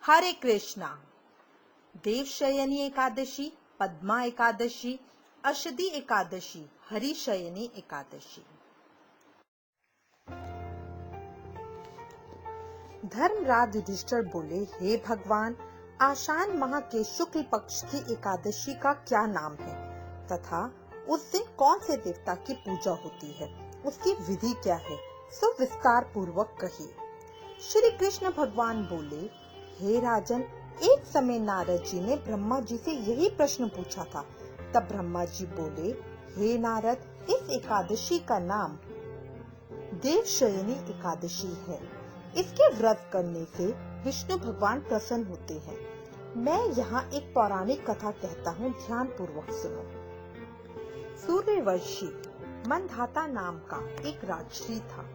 हरे कृष्णा। देवशयनी एकादशी, पद्मा एकादशी, अषधि एकादशी, हरिशयनी एकादशी। धर्मराज युधिष्ठिर बोले, हे भगवान, आषाढ़ माह के शुक्ल पक्ष की एकादशी का क्या नाम है तथा उस दिन कौन से देवता की पूजा होती है, उसकी विधि क्या है, सो विस्तार पूर्वक कहिए। श्री कृष्ण भगवान बोले, हे राजन, एक समय नारद जी ने ब्रह्मा जी से यही प्रश्न पूछा था। तब ब्रह्मा जी बोले, हे नारद, इस एकादशी का नाम देवशयनी एकादशी है। इसके व्रत करने से विष्णु भगवान प्रसन्न होते हैं। मैं यहाँ एक पौराणिक कथा कहता हूँ, ध्यान पूर्वक सुनो। सूर्यवंशी मंधाता नाम का एक राजर्षि था।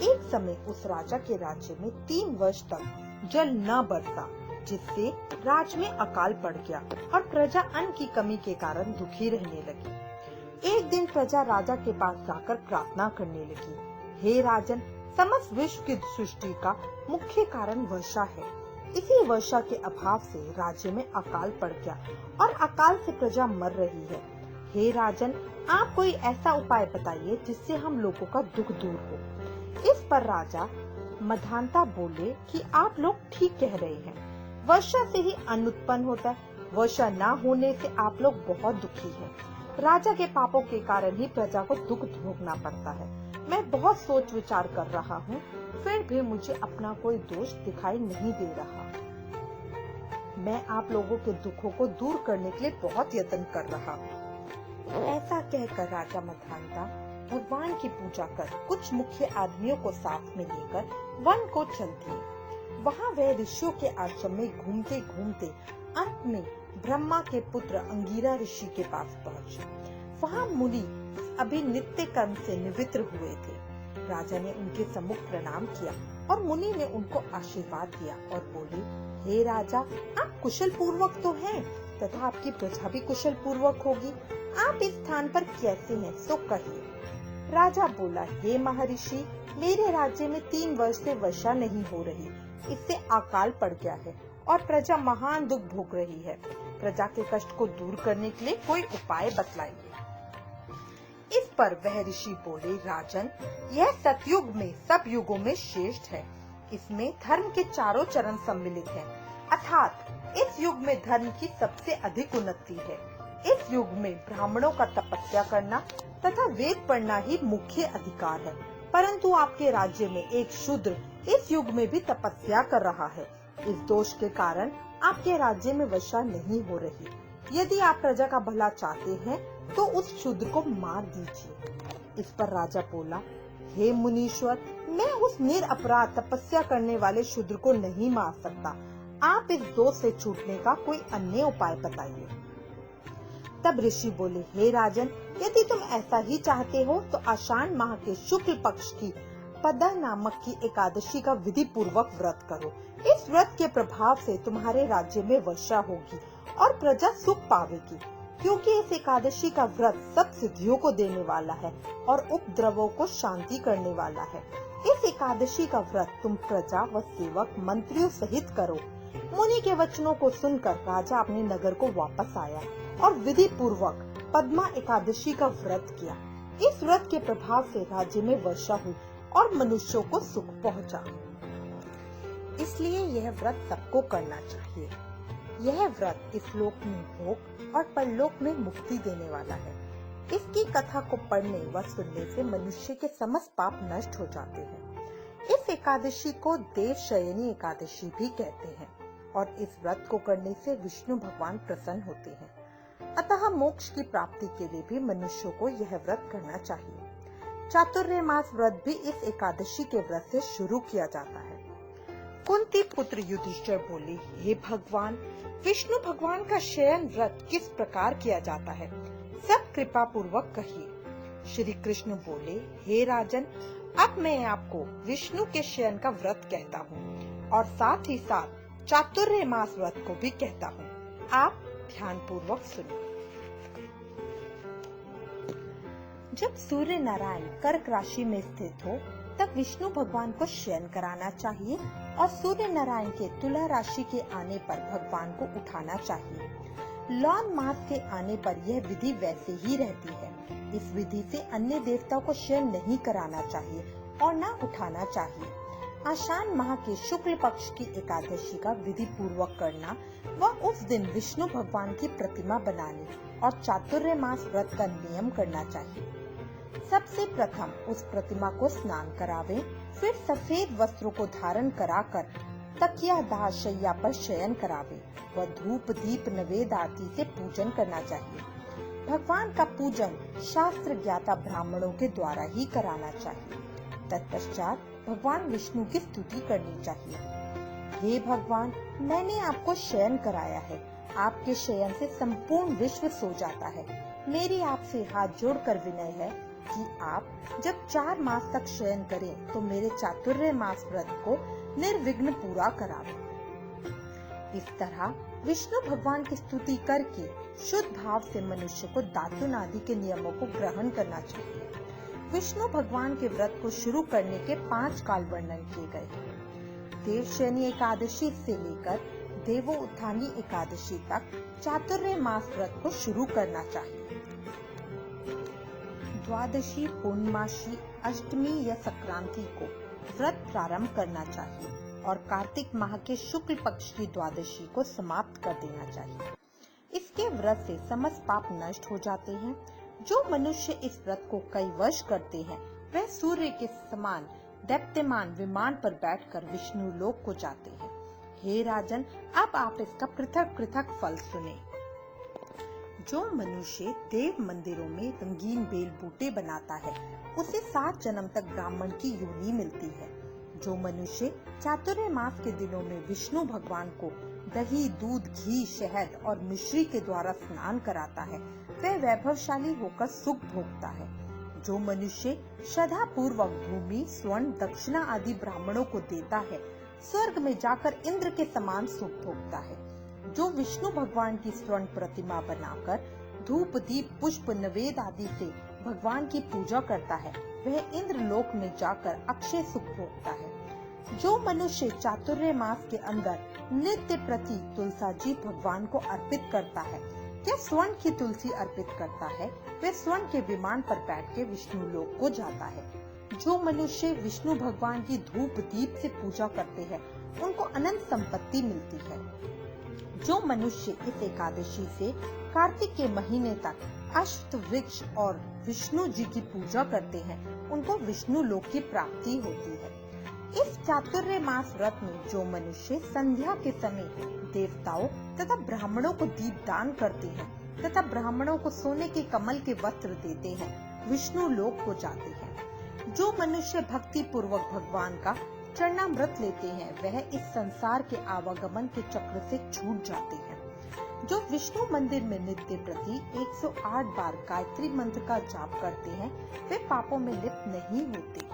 एक समय उस राजा के राज्य में 3 वर्ष तक जल न बरसा, जिससे राज्य में अकाल पड़ गया और प्रजा अन्न की कमी के कारण दुखी रहने लगी। एक दिन प्रजा राजा के पास जाकर प्रार्थना करने लगी, हे राजन, समस्त विश्व की सृष्टि का मुख्य कारण वर्षा है। इसी वर्षा के अभाव से राज्य में अकाल पड़ गया और अकाल से प्रजा मर रही है। हे राजन, आप कोई ऐसा उपाय बताइए जिससे हम लोगों का दुख दूर हो। इस पर राजा मधानता बोले कि आप लोग ठीक कह रहे हैं। वर्षा से ही अन्न उत्पन्न होता है। वर्षा न होने से आप लोग बहुत दुखी हैं। राजा के पापों के कारण ही प्रजा को दुख भोगना पड़ता है। मैं बहुत सोच विचार कर रहा हूँ, फिर भी मुझे अपना कोई दोष दिखाई नहीं दे रहा। मैं आप लोगों के दुखों को दूर करने के लिए बहुत यत्न कर रहा हूँ। ऐसा कहकर राजा मधानता भगवान की पूजा कर कुछ मुख्य आदमियों को साथ में लेकर वन को चल दिए। वहाँ वह ऋषियों के आश्रम में घूमते घूमते अंत में ब्रह्मा के पुत्र अंगिरा ऋषि के पास पहुँचे। वहाँ मुनि अभी नित्य कर्म से निवृत्त हुए थे। राजा ने उनके सम्मुख प्रणाम किया और मुनि ने उनको आशीर्वाद दिया और बोले, हे राजा, आप कुशल पूर्वक तो हैं तथा आपकी प्रजा भी कुशल पूर्वक होगी। आप इस स्थान पर कैसे हैं, सो कहिए। राजा बोला, हे महर्षि, मेरे राज्य में 3 वर्ष से वर्षा नहीं हो रही। इससे अकाल पड़ गया है और प्रजा महान दुख भोग रही है। प्रजा के कष्ट को दूर करने के लिए कोई उपाय बतलाइए। इस पर वह ऋषि बोले, राजन, यह सतयुग में सब युगों में श्रेष्ठ है। इसमें धर्म के चारों चरण सम्मिलित हैं, अर्थात इस युग में धर्म की सबसे अधिक उन्नति है। इस युग में ब्राह्मणों का तपस्या करना तथा वेद पढ़ना ही मुख्य अधिकार है। परंतु आपके राज्य में एक शूद्र इस युग में भी तपस्या कर रहा है। इस दोष के कारण आपके राज्य में वर्षा नहीं हो रही। यदि आप प्रजा का भला चाहते हैं तो उस शूद्र को मार दीजिए। इस पर राजा बोला, हे मुनीश्वर, मैं उस निरपराध तपस्या करने वाले शूद्र को नहीं मार सकता। आप इस दोष से छूटने का कोई अन्य उपाय बताइए। तब ऋषि बोले, हे राजन, यदि तुम ऐसा ही चाहते हो तो आषाढ़ माह के शुक्ल पक्ष की पदा नामक की एकादशी का विधि पूर्वक व्रत करो। इस व्रत के प्रभाव से तुम्हारे राज्य में वर्षा होगी और प्रजा सुख पावेगी, क्योंकि इस एकादशी का व्रत सब सिद्धियों को देने वाला है और उपद्रवों को शांति करने वाला है। इस एकादशी का व्रत तुम प्रजा व सेवक मंत्रियों सहित करो। मुनि के वचनों को सुनकर राजा अपने नगर को वापस आया और विधि पूर्वक पद्मा एकादशी का व्रत किया। इस व्रत के प्रभाव से राज्य में वर्षा हुई और मनुष्यों को सुख पहुंचा। इसलिए यह व्रत सबको करना चाहिए। यह व्रत इस लोक में भोग और परलोक में मुक्ति देने वाला है। इसकी कथा को पढ़ने व सुनने से मनुष्य के समस्त पाप नष्ट हो जाते हैं। इस एकादशी को देवशयनी एकादशी भी कहते हैं और इस व्रत को करने से विष्णु भगवान प्रसन्न होते हैं। अतः मोक्ष की प्राप्ति के लिए भी मनुष्यों को यह व्रत करना चाहिए। चातुर्मास व्रत भी इस एकादशी के व्रत से शुरू किया जाता है। कुंती पुत्र युधिष्ठिर बोले, हे भगवान, विष्णु भगवान का शयन व्रत किस प्रकार किया जाता है, सब कृपा पूर्वक कहिए। श्री कृष्ण बोले, हे राजन, अब मैं आपको विष्णु के शयन का व्रत कहता हूँ और साथ ही साथ चातुर्मास व्रत को भी कहता हूँ। आप ध्यान पूर्वक सुनिए। जब सूर्य नारायण कर्क राशि में स्थित हो तब विष्णु भगवान को शयन कराना चाहिए और सूर्य नारायण के तुला राशि के आने पर भगवान को उठाना चाहिए। लौन मास के आने पर यह विधि वैसे ही रहती है। इस विधि से अन्य देवताओं को शयन नहीं कराना चाहिए और न उठाना चाहिए। आषाढ़ माह के शुक्ल पक्ष की एकादशी का विधि पूर्वक करना व उस दिन विष्णु भगवान की प्रतिमा बनाने और चातुर्मास व्रत का नियम करना चाहिए। सबसे प्रथम उस प्रतिमा को स्नान करावें, फिर सफेद वस्त्रों को धारण कराकर तकिया दार शैया पर शयन करावें व धूप दीप नवेद आरती से पूजन करना चाहिए। भगवान का पूजन शास्त्र ज्ञाता ब्राह्मणों के द्वारा ही कराना चाहिए। तत्पश्चात भगवान विष्णु की स्तुति करनी चाहिए। हे भगवान, मैंने आपको शयन कराया है। आपके शयन से संपूर्ण विश्व सो जाता है। मेरी आपसे हाथ जोड़कर विनय है कि आप जब 4 मास तक शयन करें तो मेरे चातुर्मास व्रत को निर्विघ्न पूरा करावें। इस तरह विष्णु भगवान की स्तुति करके शुद्ध भाव से मनुष्य को दातुन आदि के नियमों को ग्रहण करना चाहिए। विष्णु भगवान के व्रत को शुरू करने के 5 काल वर्णन किए गए हैं। देवशयनी एकादशी से लेकर देवोत्थानी एकादशी तक चातुर्मास व्रत को शुरू करना चाहिए। द्वादशी, पूर्णमासी, अष्टमी या संक्रांति को व्रत प्रारंभ करना चाहिए और कार्तिक माह के शुक्ल पक्ष की द्वादशी को समाप्त कर देना चाहिए। इसके व्रत से समस्त पाप नष्ट हो जाते हैं। जो मनुष्य इस व्रत को कई वर्ष करते हैं वह सूर्य के समान दैत्यमान विमान पर बैठकर विष्णु लोक को जाते हैं। हे राजन, अब आप इसका पृथक पृथक फल सुने। जो मनुष्य देव मंदिरों में रंगीन बेल बूटे बनाता है उसे 7 जन्म तक ब्राह्मण की योनि मिलती है। जो मनुष्य चातुर्मास के दिनों में विष्णु भगवान को दही, दूध, घी, शहद और मिश्री के द्वारा स्नान कराता है वह वैभवशाली होकर सुख भोगता है। जो मनुष्य श्रद्धा पूर्वक भूमि, स्वर्ण, दक्षिणा आदि ब्राह्मणों को देता है स्वर्ग में जाकर इंद्र के समान सुख भोगता है। जो विष्णु भगवान की स्वर्ण प्रतिमा बनाकर धूप, दीप, पुष्प, नवेद आदि से भगवान की पूजा करता है वह इंद्र लोक में जाकर अक्षय सुख भोगता है। जो मनुष्य चातुर्मास के अंदर नित्य प्रति तुलसा जी भगवान को अर्पित करता है या स्वर्ण की तुलसी अर्पित करता है वह स्वर्ण के विमान पर बैठ के विष्णु लोक को जाता है। जो मनुष्य विष्णु भगवान की धूप दीप से पूजा करते हैं उनको अनंत संपत्ति मिलती है। जो मनुष्य इस एकादशी से कार्तिक के महीने तक अश्वत्थ वृक्ष और विष्णु जी की पूजा करते हैं उनको विष्णु लोक की प्राप्ति होती है। इस चातुर्मास व्रत में जो मनुष्य संध्या के समय देवताओं तथा ब्राह्मणों को दीप दान करते हैं तथा ब्राह्मणों को सोने के कमल के वस्त्र देते हैं विष्णु लोक को जाते हैं। जो मनुष्य भक्ति पूर्वक भगवान का चरणामृत लेते हैं वह इस संसार के आवागमन के चक्र से छूट जाते हैं। जो विष्णु मंदिर में नित्य प्रति 108 बार गायत्री मंत्र का जाप करते हैं वे पापों में लिप्त नहीं होते।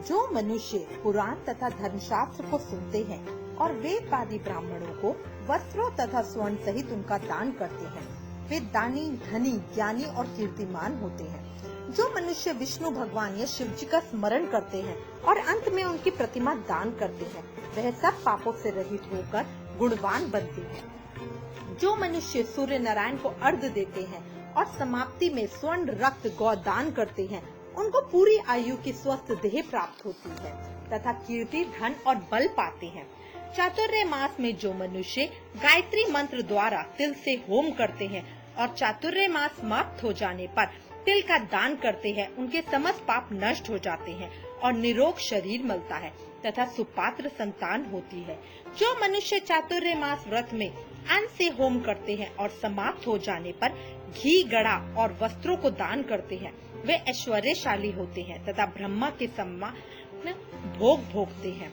जो मनुष्य पुराण तथा धर्मशास्त्र को सुनते हैं और वेदवादी ब्राह्मणों को वस्त्रों तथा स्वर्ण सहित उनका दान करते हैं वे दानी, धनी, ज्ञानी और कीर्तिमान होते हैं। जो मनुष्य विष्णु भगवान या शिव जी का स्मरण करते हैं और अंत में उनकी प्रतिमा दान करते हैं वह सब पापों से रहित होकर गुणवान बनते हैं। जो मनुष्य सूर्य नारायण को अर्घ्य देते हैं और समाप्ति में स्वर्ण, रक्त, गौ दान करते हैं उनको पूरी आयु की स्वस्थ देह प्राप्त होती है तथा कीर्ति, धन और बल पाते हैं। चातुर्मास में जो मनुष्य गायत्री मंत्र द्वारा तिल से होम करते हैं और चातुर्मास समाप्त हो जाने पर तिल का दान करते हैं उनके समस्त पाप नष्ट हो जाते हैं और निरोग शरीर मिलता है तथा सुपात्र संतान होती है। जो मनुष्य चातुर्मास व्रत में अन्न से होम करते हैं और समाप्त हो जाने पर घी, गड़ा और वस्त्रों को दान करते हैं वे ऐश्वर्यशाली होते हैं तथा ब्रह्मा के समान भोग भोगते हैं।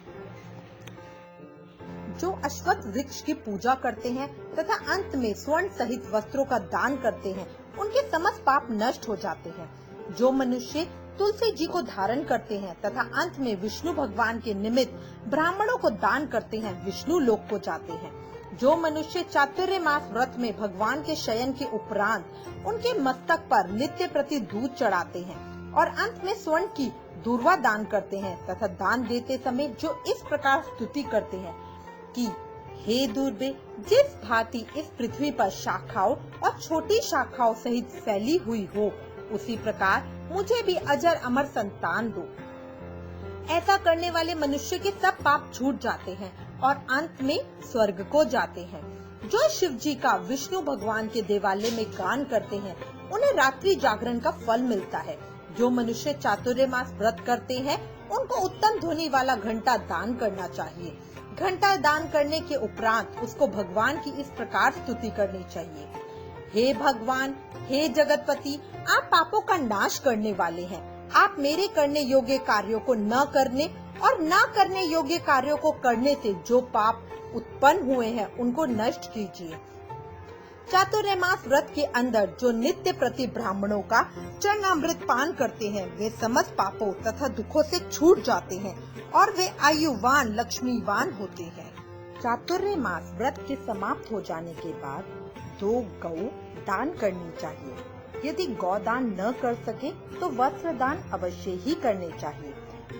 जो अश्वत्थ वृक्ष की पूजा करते हैं तथा अंत में स्वर्ण सहित वस्त्रों का दान करते हैं उनके समस्त पाप नष्ट हो जाते हैं। जो मनुष्य तुलसी जी को धारण करते हैं तथा अंत में विष्णु भगवान के निमित्त ब्राह्मणों को दान करते हैं विष्णु लोक को जाते हैं। जो मनुष्य चातुर्मास व्रत में भगवान के शयन के उपरांत उनके मस्तक पर नित्य प्रति दूध चढ़ाते हैं और अंत में स्वर्ण की दूर्वा दान करते हैं तथा दान देते समय जो इस प्रकार स्तुति करते हैं कि हे दूर्वे, जिस भांति इस पृथ्वी पर शाखाओं और छोटी शाखाओं सहित फैली हुई हो, उसी प्रकार मुझे भी अजर अमर संतान दो। ऐसा करने वाले मनुष्य के सब पाप छूट जाते हैं और अंत में स्वर्ग को जाते हैं। जो शिव जी का विष्णु भगवान के देवालय में गान करते हैं, उन्हें रात्रि जागरण का फल मिलता है। जो मनुष्य चातुर्मास व्रत करते हैं, उनको उत्तम ध्वनि वाला घंटा दान करना चाहिए। घंटा दान करने के उपरांत उसको भगवान की इस प्रकार स्तुति करनी चाहिए। हे भगवान, हे जगतपति, आप पापों का नाश करने वाले हैं। आप मेरे करने योग्य कार्यों को न करने और न करने योग्य कार्यों को करने से जो पाप उत्पन्न हुए हैं, उनको नष्ट कीजिए। चातुर्मास व्रत के अंदर जो नित्य प्रति ब्राह्मणों का चरणामृत पान करते हैं, वे समस्त पापों तथा दुखों से छूट जाते हैं और वे आयुवान लक्ष्मीवान होते हैं। चातुर्मास व्रत के समाप्त हो जाने के बाद 2 गौ दान करनी चाहिए। यदि गौदान न कर सके तो वस्त्र दान अवश्य ही करने चाहिए।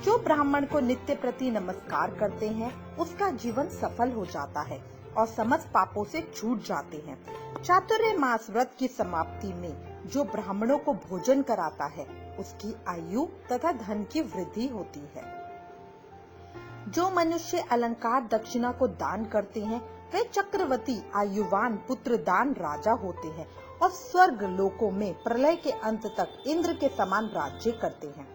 जो ब्राह्मण को नित्य प्रति नमस्कार करते हैं, उसका जीवन सफल हो जाता है और समस्त पापों से छूट जाते हैं। चातुर्मास व्रत की समाप्ति में जो ब्राह्मणों को भोजन कराता है, उसकी आयु तथा धन की वृद्धि होती है। जो मनुष्य अलंकार दक्षिणा को दान करते हैं, वे चक्रवर्ती आयुवान पुत्र दान राजा होते हैं और स्वर्ग लोकों में प्रलय के अंत तक इंद्र के समान राज्य करते हैं।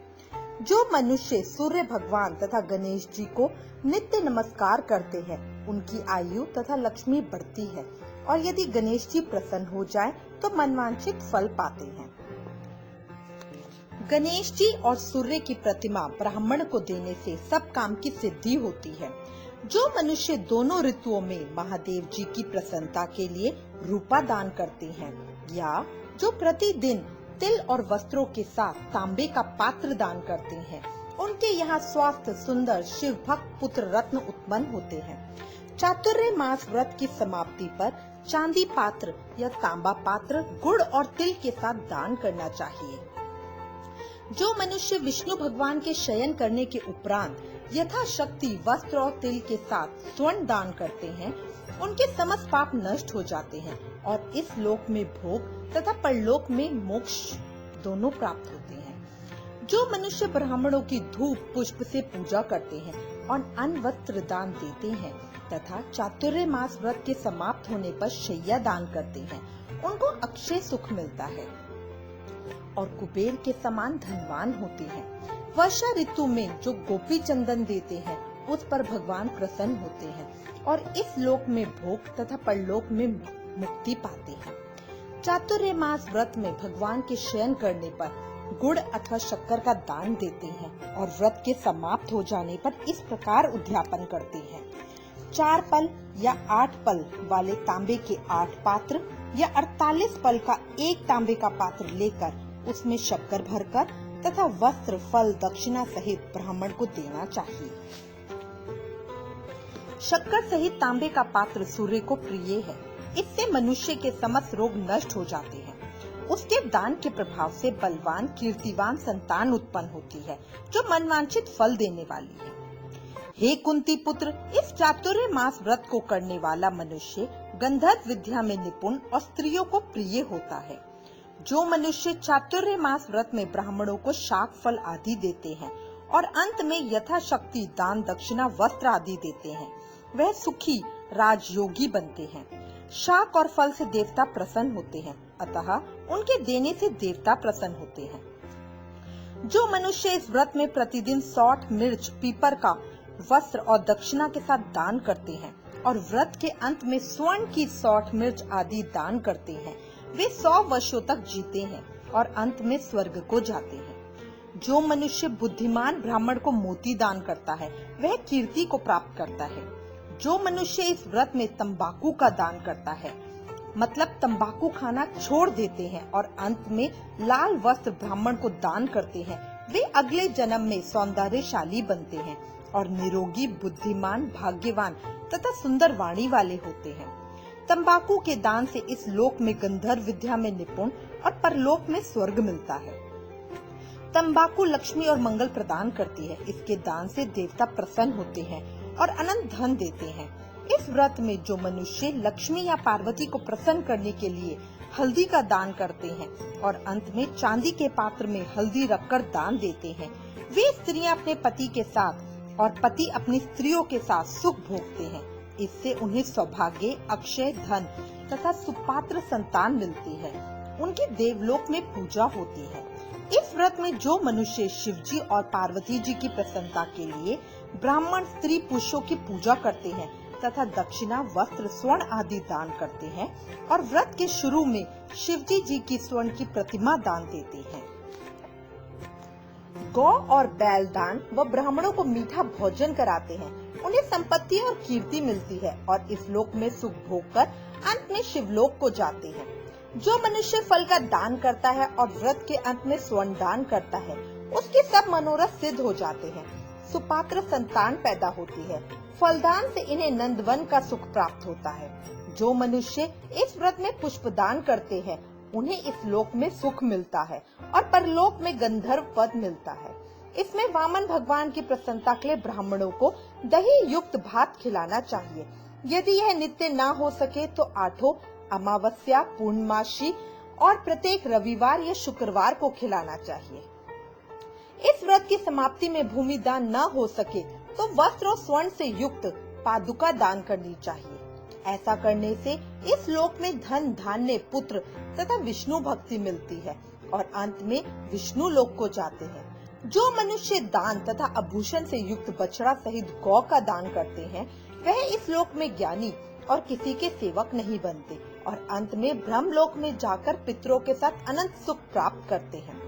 जो मनुष्य सूर्य भगवान तथा गणेश जी को नित्य नमस्कार करते हैं, उनकी आयु तथा लक्ष्मी बढ़ती है और यदि गणेश जी प्रसन्न हो जाए तो मनवांछित फल पाते हैं। गणेश जी और सूर्य की प्रतिमा ब्राह्मण को देने से सब काम की सिद्धि होती है। जो मनुष्य दोनों ऋतुओं में महादेव जी की प्रसन्नता के लिए रूपा दान करते हैं, या जो प्रतिदिन तिल और वस्त्रों के साथ तांबे का पात्र दान करते हैं, उनके यहाँ स्वास्थ्य सुंदर शिव भक्त पुत्र रत्न उत्पन्न होते हैं। चातुर्मास व्रत की समाप्ति पर चांदी पात्र या तांबा पात्र गुड़ और तिल के साथ दान करना चाहिए। जो मनुष्य विष्णु भगवान के शयन करने के उपरांत यथाशक्ति वस्त्र और तिल के साथ स्वर्ण दान करते हैं, उनके समस्त पाप नष्ट हो जाते हैं और इस लोक में भोग तथा परलोक में मोक्ष दोनों प्राप्त होते हैं। जो मनुष्य ब्राह्मणों की धूप पुष्प से पूजा करते हैं और अन्न वस्त्र दान देते हैं तथा चातुर्मास व्रत के समाप्त होने पर शैया दान करते हैं, उनको अक्षय सुख मिलता है और कुबेर के समान धनवान होते हैं। वर्षा ऋतु में जो गोपी चंदन देते हैं, उस पर भगवान प्रसन्न होते हैं और इस लोक में भोग तथा परलोक में मुक्ति पाते हैं। चातुर्मास व्रत में भगवान के शयन करने पर गुड़ अथवा शक्कर का दान देते हैं और व्रत के समाप्त हो जाने पर इस प्रकार उद्यापन करते हैं। 4 पल या 8 पल वाले तांबे के 8 पात्र या 48 पल का 1 तांबे का पात्र लेकर उसमें शक्कर भरकर तथा वस्त्र फल दक्षिणा सहित ब्राह्मण को देना चाहिए। शक्कर सहित तांबे का पात्र सूर्य को प्रिय है। इससे मनुष्य के समस्त रोग नष्ट हो जाते हैं। उसके दान के प्रभाव से बलवान कीर्तिवान संतान उत्पन्न होती है, जो मनवांछित फल देने वाली है। हे कुंती पुत्र, इस चातुर्मास व्रत को करने वाला मनुष्य गंधर्व विद्या में निपुण और स्त्रियों को प्रिय होता है। जो मनुष्य चातुर्मास व्रत में ब्राह्मणों को शाक फल आदि देते हैं और अंत में यथाशक्ति दान दक्षिणा वस्त्र आदि देते हैं, वह सुखी राजयोगी बनते हैं। शाक और फल से देवता प्रसन्न होते हैं, अतः उनके देने से देवता प्रसन्न होते हैं। जो मनुष्य इस व्रत में प्रतिदिन सौंठ मिर्च पीपर का वस्त्र और दक्षिणा के साथ दान करते हैं और व्रत के अंत में स्वर्ण की सौंठ मिर्च आदि दान करते हैं, वे 100 वर्षों तक जीते हैं और अंत में स्वर्ग को जाते हैं। जो मनुष्य बुद्धिमान ब्राह्मण को मोती दान करता है, वह कीर्ति को प्राप्त करता है। जो मनुष्य इस व्रत में तंबाकू का दान करता है, मतलब तंबाकू खाना छोड़ देते हैं और अंत में लाल वस्त्र ब्राह्मण को दान करते हैं, वे अगले जन्म में सौंदर्यशाली बनते हैं और निरोगी बुद्धिमान भाग्यवान तथा सुंदर वाणी वाले होते हैं। तंबाकू के दान से इस लोक में गंधर्व विद्या में निपुण और परलोक में स्वर्ग मिलता है। तंबाकू लक्ष्मी और मंगल प्रदान करती है। इसके दान से देवता प्रसन्न होते हैं और अनंत धन देते हैं। इस व्रत में जो मनुष्य लक्ष्मी या पार्वती को प्रसन्न करने के लिए हल्दी का दान करते हैं और अंत में चांदी के पात्र में हल्दी रखकर दान देते हैं, वे स्त्रियां अपने पति के साथ और पति अपनी स्त्रियों के साथ सुख भोगते हैं। इससे उन्हें सौभाग्य, अक्षय धन तथा सुपात्र संतान मिलती है। उनकी देवलोक में पूजा होती है। इस व्रत में जो मनुष्य शिवजी और पार्वती जी की प्रसन्नता के लिए ब्राह्मण, स्त्री, पुरुषों की पूजा करते हैं तथा दक्षिणा, वस्त्र, स्वर्ण आदि दान करते हैं और व्रत के शुरू में शिवजी जी की स्वर्ण की प्रतिमा दान देते हैं। गौ और बैल दान व ब्राह्मणों को मीठा भोजन कराते हैं। उन्हें संपत्ति और कीर्ति मिलती है और इस लोक में सुख भोग कर अंत में शिवलोक को जाते हैं। जो मनुष्य फल का दान करता है और व्रत के अंत में स्वर्ण दान करता है, उसके सब मनोरथ सिद्ध हो जाते हैं। सुपात्र संतान पैदा होती है। फलदान से इन्हें नंदवन का सुख प्राप्त होता है। जो मनुष्य इस व्रत में पुष्प दान करते हैं, उन्हें इस लोक में सुख मिलता है और परलोक में गंधर्व पद मिलता है। इसमें वामन भगवान की प्रसन्नता के लिए ब्राह्मणों को दही युक्त भात खिलाना चाहिए। यदि यह नित्य ना हो सके तो आठों अमावस्या, पूर्णमासी और प्रत्येक रविवार या शुक्रवार को खिलाना चाहिए। इस व्रत की समाप्ति में भूमि दान न हो सके तो वस्त्र और स्वर्ण से युक्त पादुका दान करनी चाहिए। ऐसा करने से इस लोक में धन, धान्य, पुत्र तथा विष्णु भक्ति मिलती है और अंत में विष्णु लोक को जाते हैं। जो मनुष्य दान तथा आभूषण से युक्त बछड़ा सहित गौ का दान करते हैं, वह इस लोक में ज्ञानी और किसी के सेवक नहीं बनते और अंत में ब्रह्मलोक में जाकर पितरों के साथ अनंत सुख प्राप्त करते हैं।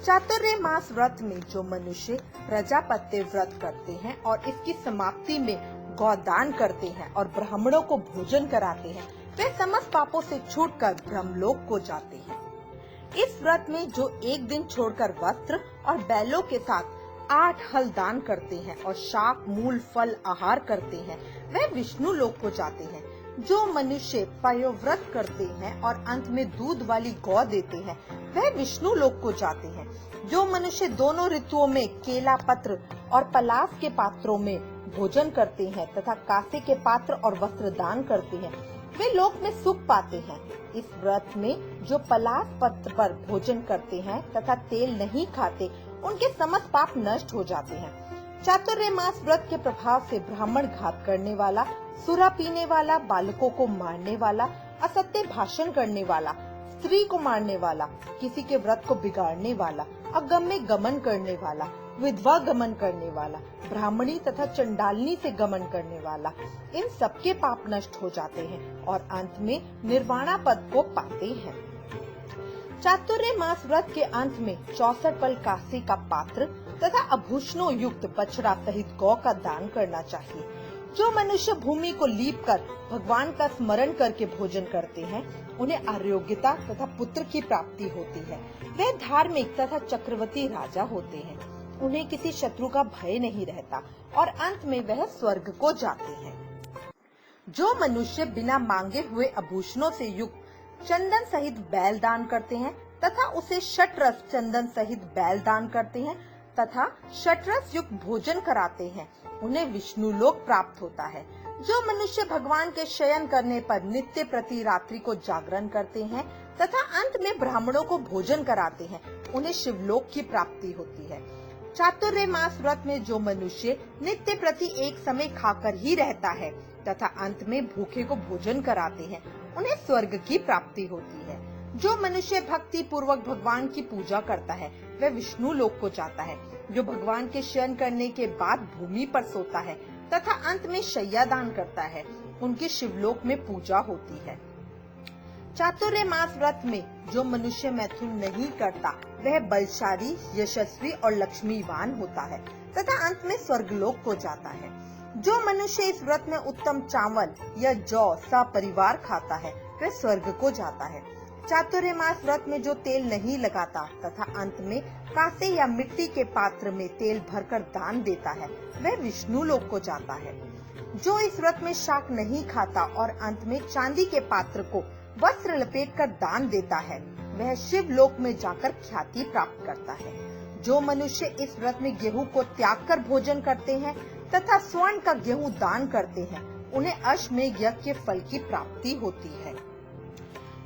चातुर्य मास व्रत में जो मनुष्य प्रजापत्य व्रत करते हैं और इसकी समाप्ति में गौदान करते हैं और ब्राह्मणों को भोजन कराते हैं, वे समस्त पापों से छूटकर ब्रह्मलोक को जाते हैं। इस व्रत में जो एक दिन छोड़कर वस्त्र और बैलों के साथ 8 हल दान करते हैं और शाक, मूल, फल आहार करते हैं, वह विष्णु लोक को जाते हैं। जो मनुष्य पयोव्रत करते हैं और अंत में दूध वाली गौ देते हैं, वह विष्णु लोक को जाते हैं। जो मनुष्य दोनों ऋतुओं में केला पत्र और पलास के पात्रों में भोजन करते हैं तथा कांसे के पात्र और वस्त्र दान करते हैं, वे लोक में सुख पाते हैं। इस व्रत में जो पलास पत्र पर भोजन करते हैं तथा तेल नहीं खाते, उनके समस्त पाप नष्ट हो जाते हैं। चातुर्य मास व्रत के प्रभाव से ब्राह्मण घात करने वाला, सुरा पीने वाला, बालकों को मारने वाला, असत्य भाषण करने वाला, स्त्री को मारने वाला, किसी के व्रत को बिगाड़ने वाला, अगम्य गमन करने वाला, विधवा गमन करने वाला, ब्राह्मणी तथा चंडालनी से गमन करने वाला, इन सबके पाप नष्ट हो जाते हैं और अंत में निर्वाणा पद को पाते हैं। चातुर्य मास व्रत के अंत में 64 पल कांसे का पात्र तथा आभूषणों युक्त बछड़ा सहित गौ का दान करना चाहिए। जो मनुष्य भूमि को लीपकर भगवान का स्मरण करके भोजन करते हैं, उन्हें आरोग्यता तथा पुत्र की प्राप्ति होती है। वे धार्मिक तथा चक्रवर्ती राजा होते हैं। उन्हें किसी शत्रु का भय नहीं रहता और अंत में वह स्वर्ग को जाते हैं। जो मनुष्य बिना मांगे हुए आभूषणों से युक्त चंदन सहित बैल दान करते हैं तथा उसे षटरस चंदन सहित बैल दान करते हैं तथा षटरस युक्त भोजन कराते हैं, उन्हें विष्णु लोक प्राप्त होता है। जो मनुष्य भगवान के शयन करने पर नित्य प्रति रात्रि को जागरण करते हैं तथा अंत में ब्राह्मणों को भोजन कराते हैं, उन्हें शिवलोक की प्राप्ति होती है। चातुर्य मास व्रत में जो मनुष्य नित्य प्रति एक समय खाकर ही रहता है तथा अंत में भूखे को भोजन कराते हैं, उन्हें स्वर्ग की प्राप्ति होती है। जो मनुष्य भक्ति पूर्वक भगवान की पूजा करता है, वह विष्णु लोक को जाता है। जो भगवान के शयन करने के बाद भूमि पर सोता है तथा अंत में शय्या दान करता है, उनकी शिवलोक में पूजा होती है। चातुर्य मास व्रत में जो मनुष्य मैथुन नहीं करता, वह बलशाली, यशस्वी और लक्ष्मीवान होता है तथा अंत में स्वर्गलोक को जाता है। जो मनुष्य इस व्रत में उत्तम चावल या जौ सपरिवार खाता है, वह स्वर्ग को जाता है। चातुर्य मास व्रत में जो तेल नहीं लगाता तथा अंत में कांसे या मिट्टी के पात्र में तेल भरकर दान देता है, वह विष्णु लोक को जाता है। जो इस व्रत में शाक नहीं खाता और अंत में चांदी के पात्र को वस्त्र लपेटकर दान देता है, वह शिव लोक में जाकर ख्याति प्राप्त करता है। जो मनुष्य इस व्रत में गेहूं को त्याग कर भोजन करते हैं तथा स्वर्ण का गेहूं दान करते हैं, उन्हें अश्वमेध यज्ञ के फल की प्राप्ति होती है।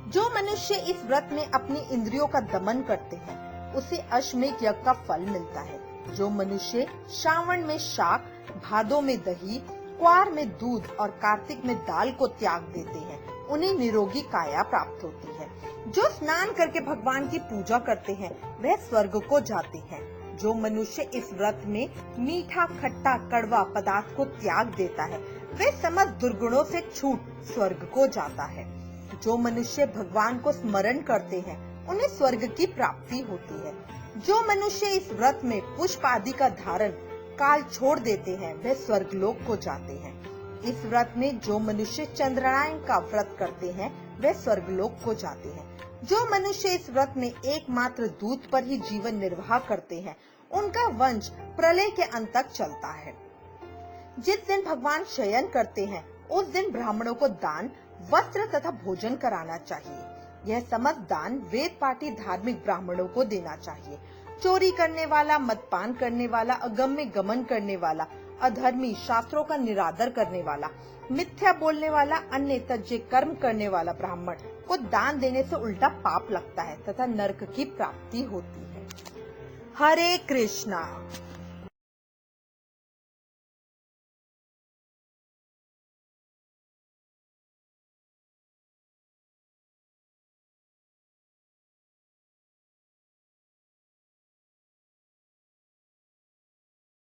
जो मनुष्य इस व्रत में अपनी इंद्रियों का दमन करते हैं, उसे अश्वमेध यज्ञ का फल मिलता है। जो मनुष्य श्रावण में शाक, भादों में दही, क्वार में दूध और कार्तिक में दाल को त्याग देते हैं, उन्हें निरोगी काया प्राप्त होती है। जो स्नान करके भगवान की पूजा करते हैं, वह स्वर्ग को जाते हैं। जो मनुष्य इस व्रत में मीठा, खट्टा, कड़वा पदार्थ को त्याग देता है, वह समस्त दुर्गुणों से छूट स्वर्ग को जाता है। जो मनुष्य भगवान को स्मरण करते हैं, उन्हें स्वर्ग की प्राप्ति होती है। जो मनुष्य इस व्रत में पुष्प आदि का धारण काल छोड़ देते हैं, वे स्वर्गलोक को जाते हैं। इस व्रत में जो मनुष्य चंद्रायण का व्रत करते हैं, वे स्वर्गलोक को जाते हैं। जो मनुष्य इस व्रत में एकमात्र दूध पर ही जीवन निर्वाह करते हैं, उनका वंश प्रलय के अंत तक चलता है। जिस दिन भगवान शयन करते हैं, उस दिन ब्राह्मणों को दान, वस्त्र तथा भोजन कराना चाहिए। यह समस्त दान वेद पाठी धार्मिक ब्राह्मणों को देना चाहिए। चोरी करने वाला, मदपान करने वाला, अगम में गमन करने वाला, अधर्मी, शास्त्रों का निरादर करने वाला, मिथ्या बोलने वाला, अन्य तज्जे कर्म करने वाला ब्राह्मण को दान देने से उल्टा पाप लगता है तथा नरक की प्राप्ति होती है। हरे कृष्णा।